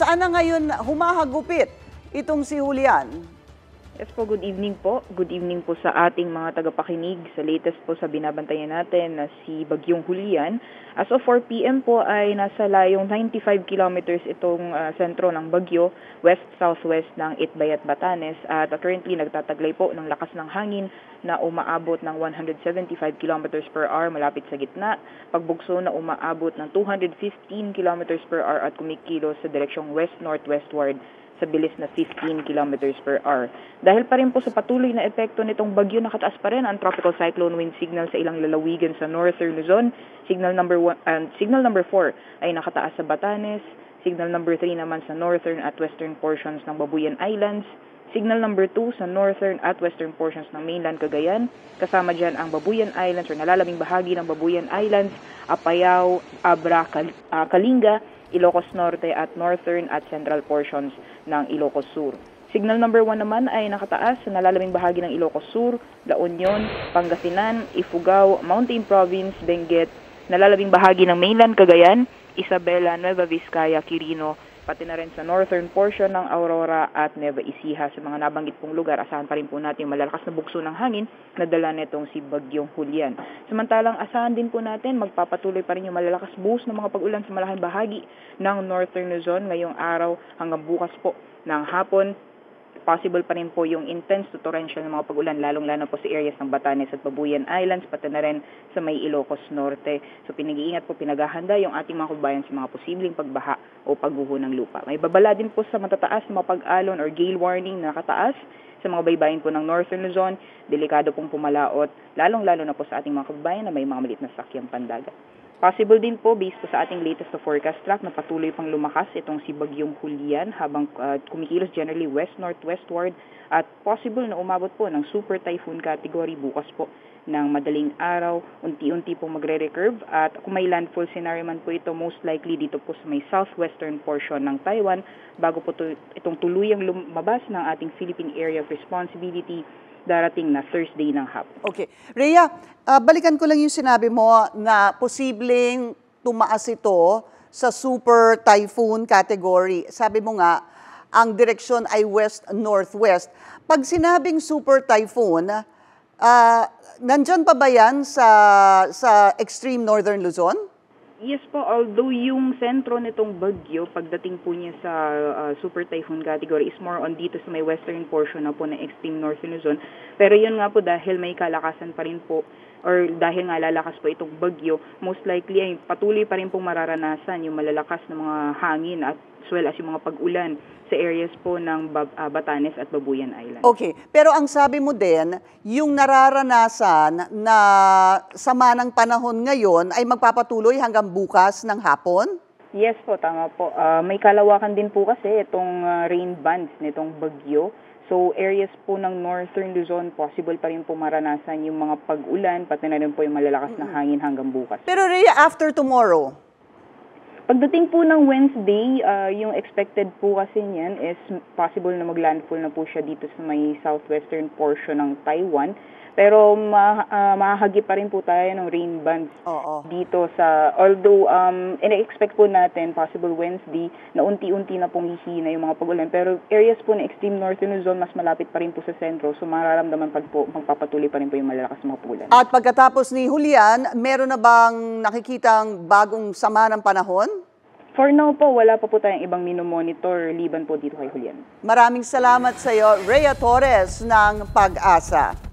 saan na ngayon humahagupit itong si Julian? Yes po, good evening po. Good evening po sa ating mga tagapakinig. Sa latest po sa binabantayan natin na si Bagyong Julian. As of 4 p.m. po ay nasa layong 95 kilometers itong sentro ng Bagyo, west-southwest ng Itbayat, Batanes. At currently nagtataglay po ng lakas ng hangin na umaabot ng 175 kilometers per hour malapit sa gitna. Pagbugso na umaabot ng 215 kilometers per hour at kumikilos sa direksyong west-northwestward sa bilis na 15 kilometers per hour. Dahil pa rin po sa patuloy na epekto nitong bagyo, nakataas pa rin ang tropical cyclone wind signal sa ilang lalawigan sa northern Luzon. Signal number 4 ay nakataas sa Batanes. Signal number 3 naman sa northern at western portions ng Babuyan Islands. Signal number 2 sa northern at western portions ng mainland Cagayan. Kasama dyan ang Babuyan Islands o nalalabing bahagi ng Babuyan Islands, Apayao, Abra, Kalinga, Ilocos Norte at northern at central portions ng Ilocos Sur. Signal number 1 naman ay nakataas sa nalalaming bahagi ng Ilocos Sur, La Union, Pangasinan, Ifugao, Mountain Province, Benguet, nalalabing bahagi ng mainland Cagayan, Isabela, Nueva Vizcaya, Quirino, pati na rin sa northern portion ng Aurora at Nueva Ecija. Sa mga nabanggit pong lugar, asahan pa rin po natin malalakas na bugso ng hangin na dala nitong si Bagyong Julian. Samantalang asahan din po natin magpapatuloy pa rin yung malalakas buhos ng mga pag-ulan sa malaking bahagi ng northern Luzon ngayong araw hanggang bukas po ng hapon. Possible pa rin po yung intense to torrential na mga pag-ulan, lalong-lalo po sa areas ng Batanes at Babuyan Islands, pati na rin sa may Ilocos Norte. So pinag-iingat po, pinaghahanda yung ating mga kabayan sa mga posibleng pagbaha o pagguho ng lupa. May babala din po sa matataas na mga pag-alon or gale warning na nakataas sa mga baybayin po ng Northern Luzon. Delikado pong pumalaot, lalong-lalo na po sa ating mga kabayan na may mga maliit na sakyang pandagat. Possible din po, based po sa ating latest na forecast track, na patuloy pang lumakas itong si Bagyong Julian habang kumikilos generally west-northwestward at possible na umabot po ng super typhoon category bukas po ng madaling araw, unti-unti pong magre-recurve at kung may landfall scenario man po ito, most likely dito po sa may southwestern portion ng Taiwan bago po itong tuluyang lumabas ng ating Philippine Area of Responsibility darating na Thursday ng hapon. Okay. Rhea, balikan ko lang yung sinabi mo na posibleng tumaas ito sa super typhoon category. Sabi mo nga, ang direksyon ay west-northwest. Pag sinabing super typhoon, nandyan pa ba yan sa extreme northern Luzon? Yes po, although yung sentro nitong bagyo, pagdating po niya sa super typhoon category is more on dito sa may western portion na po ng extreme northern Luzon. Pero yun nga po dahil may kalakasan pa rin po or dahil nga lalakas po itong bagyo, most likely ay patuloy pa rin pong mararanasan yung malalakas na mga hangin at as well as yung mga pag-ulan sa areas po ng Batanes at Babuyan Islands. Okay, pero ang sabi mo din, yung nararanasan na sama ng panahon ngayon ay magpapatuloy hanggang bukas ng hapon? Yes po, tama po. May kalawakan din po kasi itong rain bands nitong bagyo. So areas po ng northern Luzon, possible pa rin po maranasan yung mga pag-ulan, pati na rin po yung malalakas na hangin hanggang bukas. Pero Rhea, after tomorrow? Pagdating po ng Wednesday, yung expected po kasi niyan is possible na maglandfall na po siya dito sa may southwestern portion ng Taiwan. Pero mahahagi pa rin po tayo ng rain bands dito sa, although ina-expect po natin possible Wednesday na unti-unti na pong hihina yung mga pag-ulan. Pero areas po na extreme northern Luzon, mas malapit pa rin po sa sentro. So mararamdaman pa po, magpapatuloy pa rin po yung malalakas na mga pag-ulan. At pagkatapos ni Julian, meron na bang nakikitang bagong sama ng panahon? For now po, wala pa po tayong ibang minomonitor liban po dito kay Julian. Maraming salamat sa iyo, Rhea Torres ng Pag-asa.